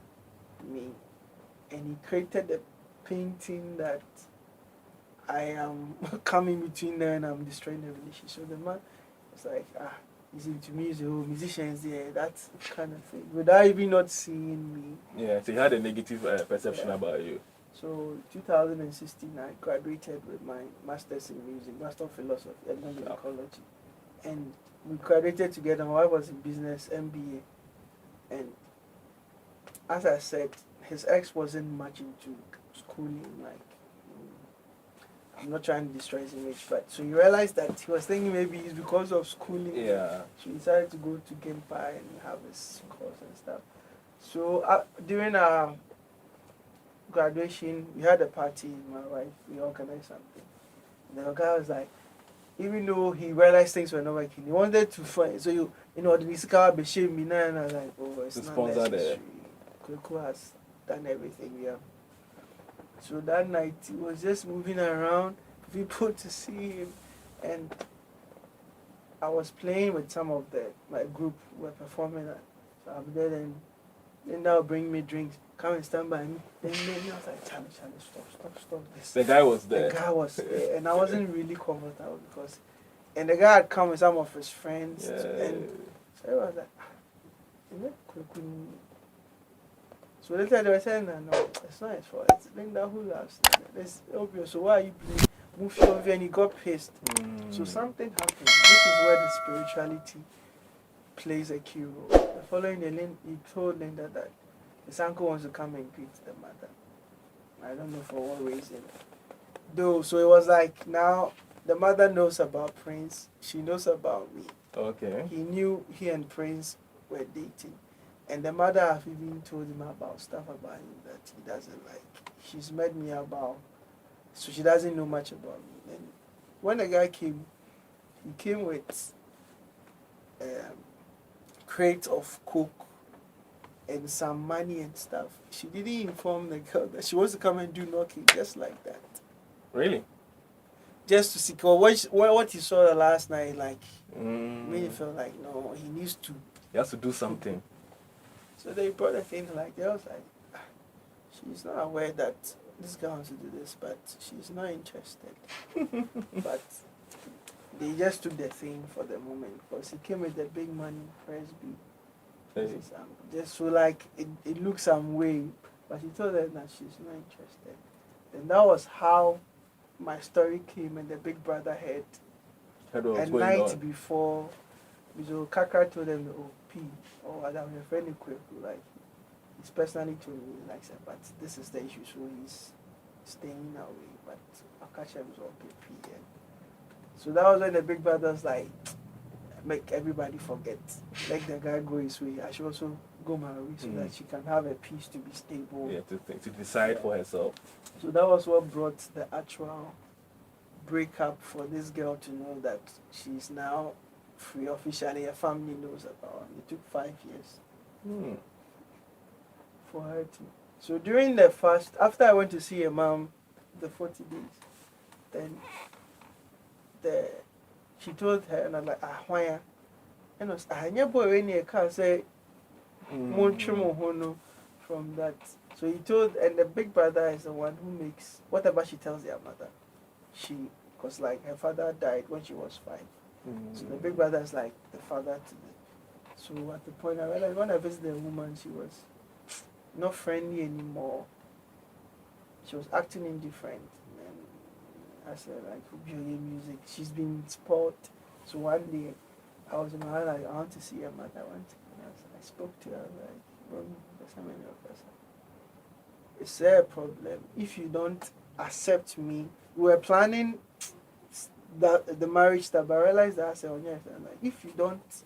me, and he created a painting that I am coming between them and I'm destroying the relationship. So the man was like, he's into music, musicians there, that kind of thing, without even not seeing me. Yeah, so he had a negative perception about you. So 2016, I graduated with my master's in music, master of philosophy, ethnomusicology, and we graduated together. My wife was in business, MBA, and as I said, his ex wasn't much into schooling. Like, I'm not trying to destroy his image, but so he realized that he was thinking maybe it's because of schooling. Yeah. So he decided to go to Gimpa and have his course and stuff. So during our graduation, we had a party. My wife, we organized something. And the guy was like, even though he realized things were not working, he wanted to find. So the musical be shame me now, and I was like, oh, it's To not sponsor necessary. Kweku has done everything. Yeah. So that night, he was just moving around, people to see him, and I was playing with some of my group who were performing. So I'm there, and then they'll bring me drinks. Come and stand by me. Then I was like, Charlie, stop this. The guy was there. The guy was there, and I wasn't really comfortable because, and the guy had come with some of his friends, Yeah. and so I was like, is it Kweku? So later they were saying, no, it's not his fault. It's Linda who loves him. It's obvious. So why are you playing? Move your way, and he got pissed. So something happened. This is where the spirituality plays a key role. The following day, he told Linda that his uncle wants to come and greet the mother. I don't know for what reason. Though, so it was like now the mother knows about Prince. She knows about me. Okay. He knew he and Prince were dating. And the mother have even told him about stuff about him that he doesn't like. She's met me about, so she doesn't know much about me. And when the guy came, he came with crate of coke and some money and stuff. She didn't inform the girl that she wants to come and do knocking just like that. Really? Just to see what he saw the last night, like really felt like no, he needs to. He has to do something. So they brought the thing like that. I was like, she's not aware that this guy wants to do this, but she's not interested. But they just took the thing for the moment because he came with the big money, Presby. Hey. Just so like it looks some way, but he told her that she's not interested. And that was how my story came, and the big brother heard. What's A going night on. before, so Kaka told them, oh, P, or that your friend Kweku, like, he's personally told me, like, I said, but this is the issue, so he's staying away, but Akacha was okay, P. And so that was when the big brother's like, make everybody forget, let the guy go his way. I should also go my way so that she can have a peace to be stable. Yeah, to decide for herself. So that was what brought the actual breakup for this girl to know that she's now free officially. Her family knows about her. It took 5 years for her to. So during the first, after I went to see her mom, the 40 days, then she told her, and I'm like, why? And I was, I boy when you can say, from that. So he told, and the big brother is the one who makes whatever she tells their mother. Because like her father died when she was 5. So the big brother is like the father to them. So at the point I realized when I visited the woman, she was not friendly anymore. She was acting indifferent. And I said, like, music. She's been spoiled. So one day I was in my head, like, I want to see her mother. I spoke to her, like, is there a problem? If you don't accept me, we were planning the marriage stuff, but I realized that I said, like, if you don't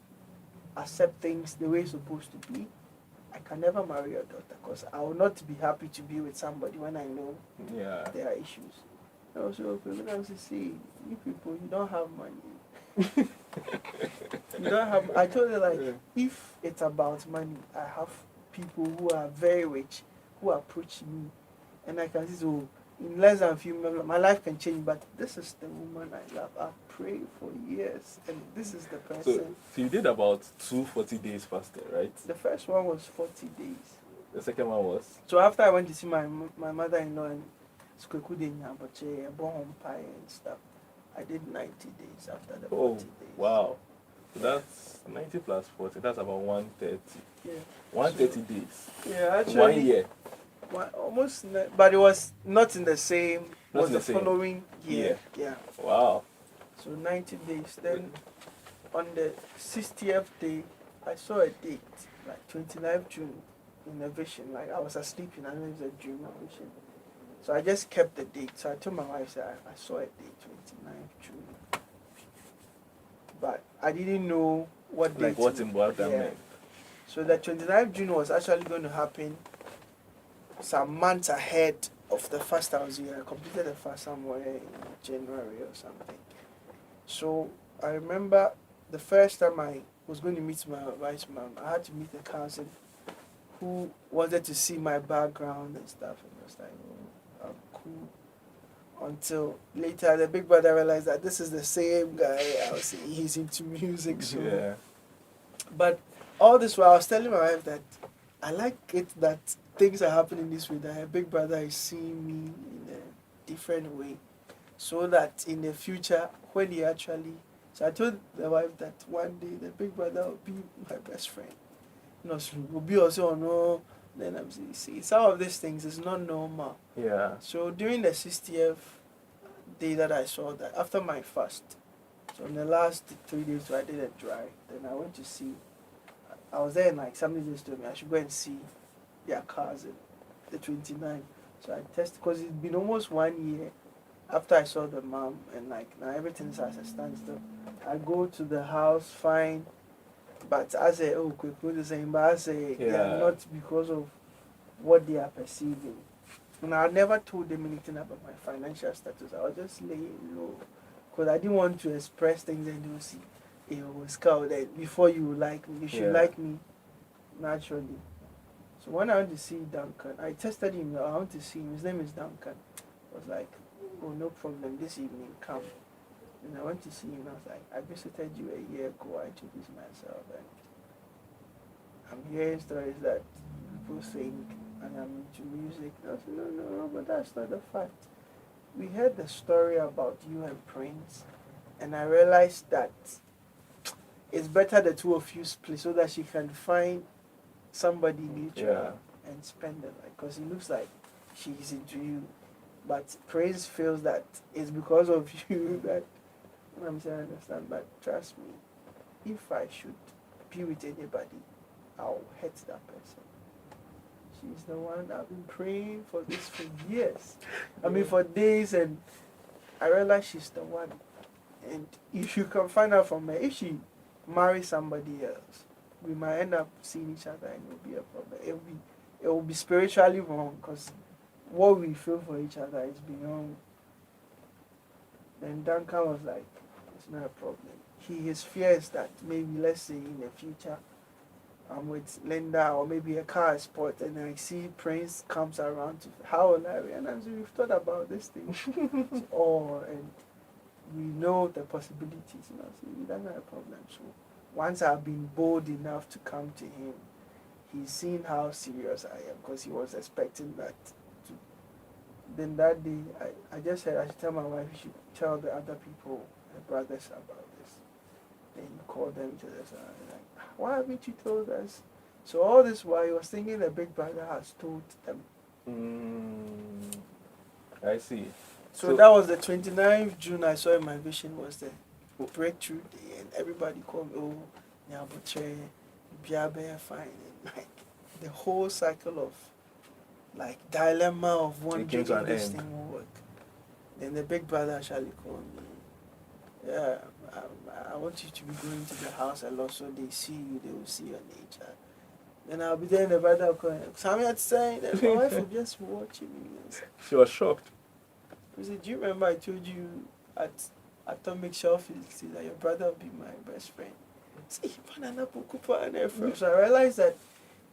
accept things the way it's supposed to be, I can never marry your daughter because I will not be happy to be with somebody when I know there are issues. I was to see you people, you don't have money. You don't have. I told her like, if it's about money, I have people who are very rich who approach me, and I can see so in less than a few months my life can change. But this is the woman I love. I've prayed for years, and this is the person. So you did about 240 days fasting, right? The first one was 40 days. The second one was? So after I went to see my mother-in-law and and stuff, I did 90 days after the 40 days. Wow. So that's 90 plus 40. That's about 130. Yeah. 130 days. Yeah, actually. 1 year. Almost, but it was not in the same. It was the following year. Yeah. Wow. So 90 days. Then on the 60th day, I saw a date, like 29th June, in a vision. Like I was asleep and I know it was a dream or vision. So I just kept the date. So I told my wife that I saw a date, 29th June. But I didn't know what date. Like what in what that meant. So the 29th June was actually going to happen some months ahead of the fast I was here. I completed the fast somewhere in January or something. So I remember the first time I was going to meet my wife's mom, I had to meet a cousin who wanted to see my background and stuff. And I was like, oh, I'm cool. Until later, the big brother realized that this is the same guy. I was saying he's into music. So. Yeah. But all this while, I was telling my wife that I like it that things are happening this way, that her big brother is seeing me in a different way. So that in the future, when he actually... So I told the wife that one day the big brother will be my best friend. No, will be also no. Then I'm saying, see, some of these things is not normal. Yeah. So during the 60th day that I saw that, after my fast, so in the last 3 days, so I did a dry. Then I went to see. I was there and like somebody just told me I should go and see their cousin, the 29th. So I tested because it's been almost 1 year after I saw the mom, and like now everything's at a standstill. I go to the house, fine, but I say, oh, quick, the same, but I say, yeah, not because of what they are perceiving. And I never told them anything about my financial status. I was just laying low because I didn't want to express things and they'll see, it was scout that before you like me, you should like me naturally. So when I went to see Duncan, I tested him. I want to see him. His name is Duncan. I was like, oh, no problem. This evening, come. And I went to see him. I was like, I visited you a year ago. I introduced myself, and I'm hearing stories that people think, and I'm into music. I said, no, but that's not the fact. We heard the story about you and Prince, and I realized that it's better the two of you split so that she can find somebody mutual and spend the night. Because it looks like she's into you. But Prince feels that it's because of you that I'm saying I understand. But trust me, if I should be with anybody, I'll hurt that person. She's the one I've been praying for this for years. I mean for days, and I realize she's the one. And if you can find out from her, if she marries somebody else, we might end up seeing each other and it will be a problem. It will be spiritually wrong because what we feel for each other is beyond. Then Duncan was like, it's not a problem. His fear is that maybe, let's say in the future, I'm with Linda or maybe a car sport and I see Prince comes around to how will I? And I'm saying, we've thought about this thing. And we know the possibilities, so that's not a problem. So once I've been bold enough to come to him, he's seen how serious I am because he was expecting that. Then that day, I just said I should tell my wife she should tell the other people, her brothers about this. Then he called them to this and I was like, why haven't you told us? So all this while he was thinking the big brother has told them. I see. So that was the 29th June I saw in my vision was the breakthrough day, and everybody called me, oh, Nyabotre, Biabe, fine. And like the whole cycle of like dilemma of wondering if this thing will work. Then the big brother actually called me. Yeah, I want you to be going to the house a lot so they see you, they will see your nature. Then I'll be there and the brother will call me. Sammy had saying that my wife will just watching me. She was shocked. He said, do you remember I told you at Atomic Shelf that your brother will be my best friend? So I realized that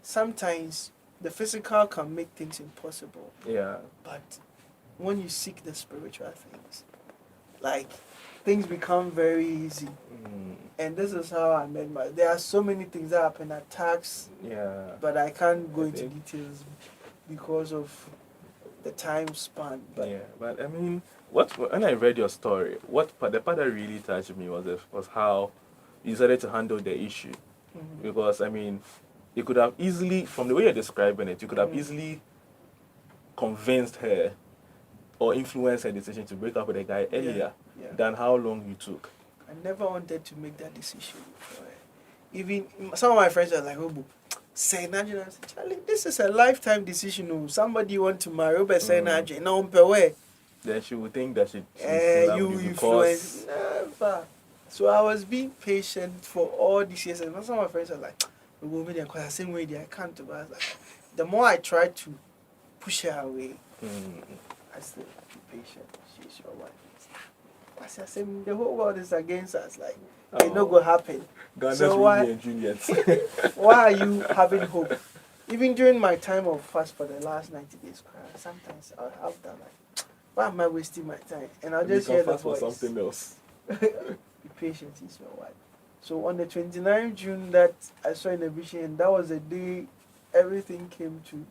sometimes the physical can make things impossible. Yeah. But when you seek the spiritual things, like things become very easy. And this is how I met there are so many things that happen, attacks. Yeah. But I can't go into details because of the time span. But I mean, when I read your story, the part that really touched me was how you decided to handle the issue. Because I mean, you could have easily, from the way you're describing it, you could have easily convinced her or influenced her decision to break up with a guy earlier than how long you took. I never wanted to make that decision for her. Even some of my friends are like, oh, say Nigel, I said, Charlie, this is a lifetime decision. Oh. Somebody you want to marry, but say Nigel, no way. Then she would think that she's in love You with you influence. because Never. So I was being patient for all these years, and some of my friends are like, "We will be there because the same way I can't." But I was like, the more I tried to push her away, I said, "Be patient. She's your wife." I said, "The whole world is against us. Like, it's not gonna happen." Ghana's So Romeo and Juliet. why are you having hope? Even during my time of fast for the last 90 days, sometimes I'll have that like, why am I wasting my time? And I'll just hear the fast voice. for something else. Be patient, is your wife. So on the 29th June that I saw in the vision, and that was the day everything came to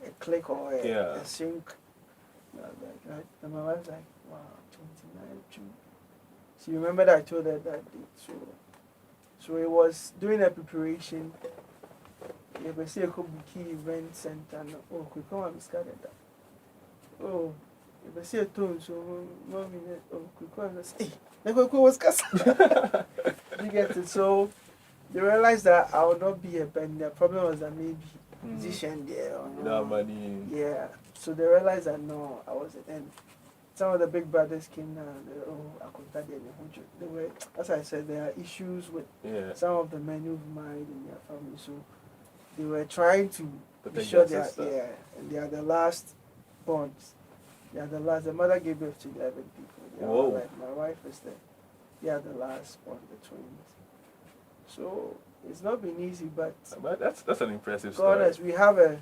a click or a sync. And my wife's like, wow, 29th June. So you remember that I told her that date. So it was during the preparation. You can see a couple key event center. Oh, we come and discarded that. Oh, you can see a tone. So, 1 minute. Oh, we come and say, hey, was casa. You get it? So they realized that I would not be a band. The problem was that maybe musician there or no money. Yeah. So they realized that no, I wasn't. And some of the big brothers came down and I contacted them. They were, as I said, there are issues with some of the men who've married in their family. So they were trying to be sure they are, and they are the last bonds. They are the last. The mother gave birth to 11 people. Like my wife is there. They are the last one, the twins. So it's not been easy, but that's an impressive story. God, we have a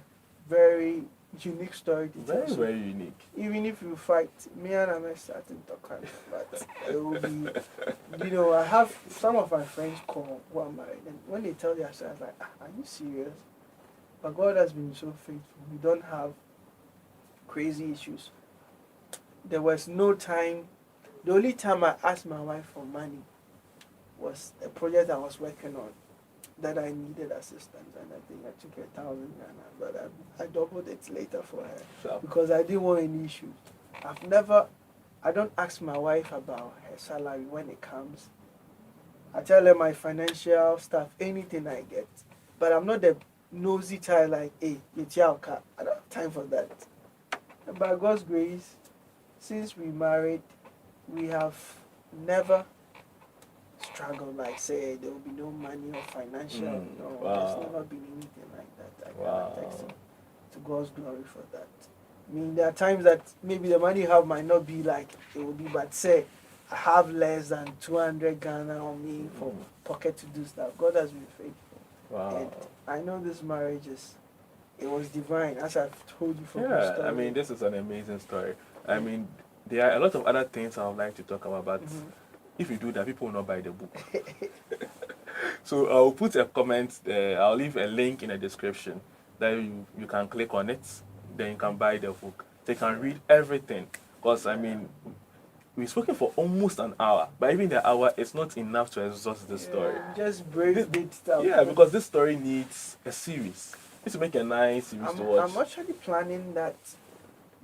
very unique story to tell. Very, very unique. Even if you fight, me and I'm starting to talk, but it will be, I have some of my friends call who are married, and when they tell their sons, like, are you serious? But God has been so faithful. We don't have crazy issues. There was no time. The only time I asked my wife for money was a project I was working on that I needed assistance, and I think I took 1,000 Ghana, but I doubled it later for her because I didn't want any issues. I don't ask my wife about her salary when it comes. I tell her my financial stuff, anything I get, but I'm not the nosy child like, hey, it's your car. I don't have time for that. And by God's grace, since we married, we have never struggled like say there will be no money or financial. There's never been anything like that. I cannot text to God's glory for that. I mean, there are times that maybe the money you have might not be like it will be, but say I have less than 200 Ghana on me for pocket to do stuff. God has been faithful. And I know this marriage it was divine, as I've told you from the story. I mean, this is an amazing story. I mean, there are a lot of other things I would like to talk about, but if you do that, people will not buy the book. So I'll put a comment there. I'll leave a link in the description that you can click on it. Then you can buy the book. They can read everything. Because, I mean, we've spoken for almost an hour. But even the hour is not enough to exhaust the story. Just break it down. Yeah, because this story needs a series. It needs to make a nice series to watch. I'm actually planning that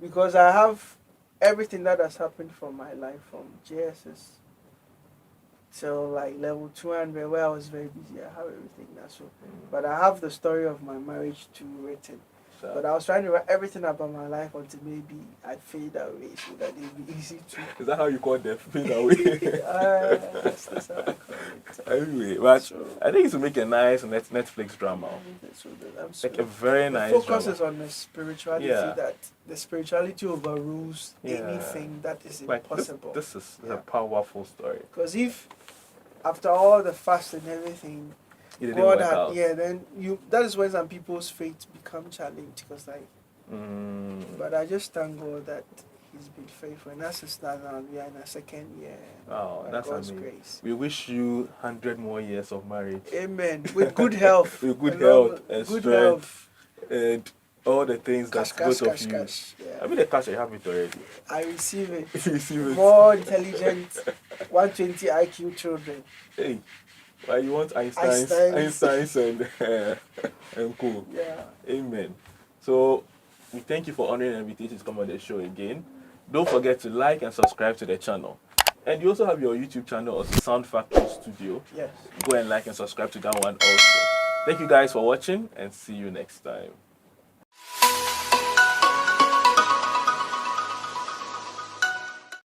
because I have everything that has happened from my life from JSS till like level 200 where I was very busy. I have everything now. So, but I have the story of my marriage too written. But I was trying to write everything about my life until maybe I fade away so that it would be easy to. Is that how you call them? Fade away? That's how I call it. Anyway, but I think it's to make a nice Netflix drama. Like a very nice focus drama. Is on the spirituality that the spirituality overrules anything that is impossible. This is a powerful story. Because if after all the fast and everything, God had, then that is when some people's faith become challenged because but I just thank God that He's been faithful, and that's just that now we are in our second year. Oh, that's God's grace. We wish you 100 more years of marriage. Amen. With good health. With good health and strength and all the things that both of you. I mean, the cash I have it already. I receive it. You receive it. More intelligent, 120 IQ children. Hey. Well, you want Einsteins and cool. Yeah. Amen. So we thank you for honoring the invitation to come on the show again. Don't forget to like and subscribe to the channel. And you also have your YouTube channel, also Sound Factory Studio. Yes. Go and like and subscribe to that one also. Thank you guys for watching and see you next time.